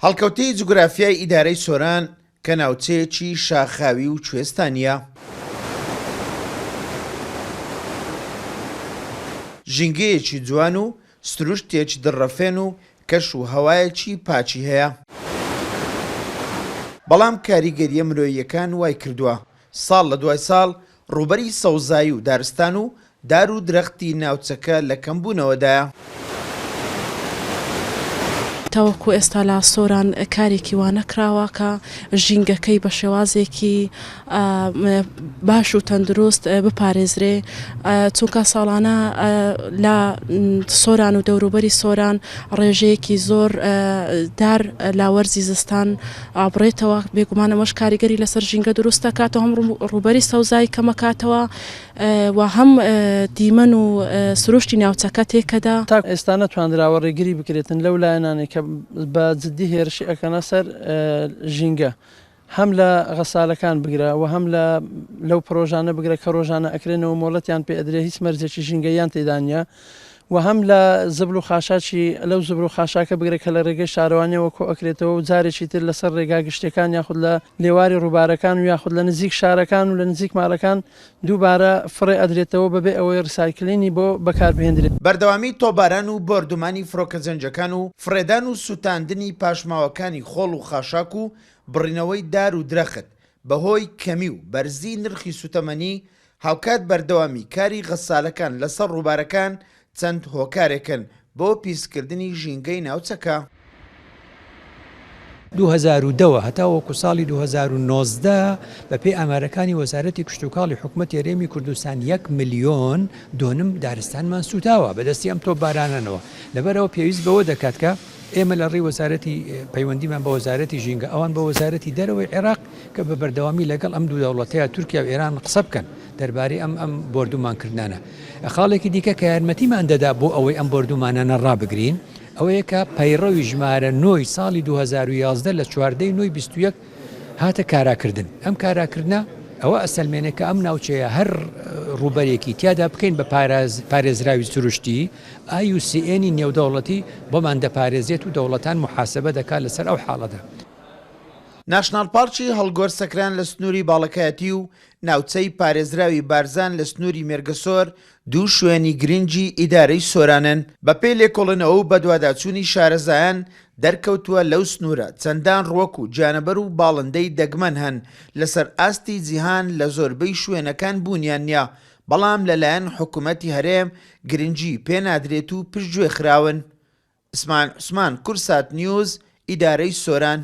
هەڵکەوتەی جوگرافیای ئیدارەی سۆران کە ناوچەیەکی شاخاوی و کوێستانیە. ژینگەیەکی جوان و سروشتێکی دڕەفێن و کەش و هەوایەکی پاچی هەیە. بەڵام کاریگەریە مرۆییەکان وای کردووە ساڵ لە دوای ساڵ ڕووبەری سەوزایی و دارستان و دار و درەختی ناوچەکە لە کەمبوونەوەدایە. تاوەکو ئێستا لە سۆران کارێکی وانە کراوە کە ژینگەکەی بە شێوازێکی باش و تەندروست بپارێزرێ، چونکە ساڵانە لە سۆران و دەوروبەری سۆران ڕێژەیەکی زۆر دار لاوەرزی زستان ئابڕێتەوە. بێگومان ئەمەش کاریگەری لەسەر ژینگە دروست دەکاتەوە، هەم ڕووبەری سەوزایی کەمەکاتەوە و هەم دیمەن و سروشتی ناوچەکە تێکەدا. تا ئێستا نەتواندراوە ڕێگری بکرێتن لەو لایەنانێک کە بە جددی هێرشی ئەکەنە سەر ژینگە، هەم لە غەسالەکان بگرە و هەم لەو پرۆژانە بگرە کە ڕۆژانە ئەکرێنەوە مۆڵەتیان پێ ئەدرێ هیچ مەرجێکی ژینگەیان تێدانە، و هەم لە زبل و خاشاکی لەو زبل و خاشاکە بگرێت کە لە ڕێگەی شارەوانیەوە کۆ ئەکرێتەوە و جارێکی تر لەسەر ڕێگا گشتەکان یاخود لە لێواری ڕووبارەکان و یاخود لە نزیک شارەکان و لە نزیک ماڵەکان دووبارە فڕێ ئەدرێتەوە بەبێ ئەوەی ڕسایکلینی بۆ بەکاربهێنرێت. بەردەوامی تۆباران و بۆردومانی فڕۆکە جەنجەکان و فرێدان و سوتاندنی پاشماوەکانی خۆڵ و خاشاک و بڕینەوەی دار و درەخت بەهۆی کەمی و بەرزی نرخی سوتەمەنی هاوکات بەردەوامی کاری غەسالەکان لەسەر ڕووبارەکان چەند هۆکارێکن بۆ پیسکردنی ژینگەی ناوچەکە. 2010 هەتا وەکو ساڵی 2019 بەپێی ئامارەکانی وەزارەتی کشتتوکاڵی حکوومەت یاریێمی کوردستان 1.2 ملیۆن دارستانمان سوتاوە بەدەستی ئەم تۆپبارانەوە. لەبەرەوە پێویست بەوە دەکات کە ئێمە لە ڕێی وەزارەتی پەیوەندیمان بە وەزارەتی ژینگە ئەوان بە وەزارەتی دەرەوەی عێراق کە بە بەردەوامی لەگەڵ ئەم دوو دەوڵەتەیە تورکیا و ئێران قسە بکەن دەربارەی ئەم بۆردومانکردانە. خاڵێکی دیکە کە یارمەتیمان دەدا بۆ ئەوەی ئەم بۆردومانانە ڕابگرین ئەوەیە کە پەیڕەوی ژمارە 9 ساڵی 2011 لە 14/9/21 هاتە کاراکردن. ئەم کاراکردە ئەوە ئەسەلمێنێ کە ئەم ناوچەیە هەر ڕووبەرێکی تیادا بکەین بە پارێزراوی سروشتی IUCN نێودەوڵەتی بۆمان دەپارێزێت و دەوڵەتان محاسبە دەکات لەسەر ئەو حاڵەدا. ناشنال پارکی هەڵگۆر سەکران لە سنووری باڵەکایەتی و ناوچەی پارێزراوی بارزان لە سنووری مێرگەسۆر دوو شوێنی گرنگی ئیدارەی سۆرانن. بەپێی لێکۆڵنەوە و بەدواداچوونی شارەزایان دەرکەوتووە لەو سنوورە چەندان ڕۆک و جانەبەر و باڵندەی دەگمەن هەن لەسەر ئاستی جیهان لە زۆربەی شوێنەکان بوونیان نییە، بەڵام لەلایەن حکوومەتی هەرێم گرنگی پێنادرێت و پشتگوێ خراون. عوسمان کورسات نیوز ئیدارەی سۆران.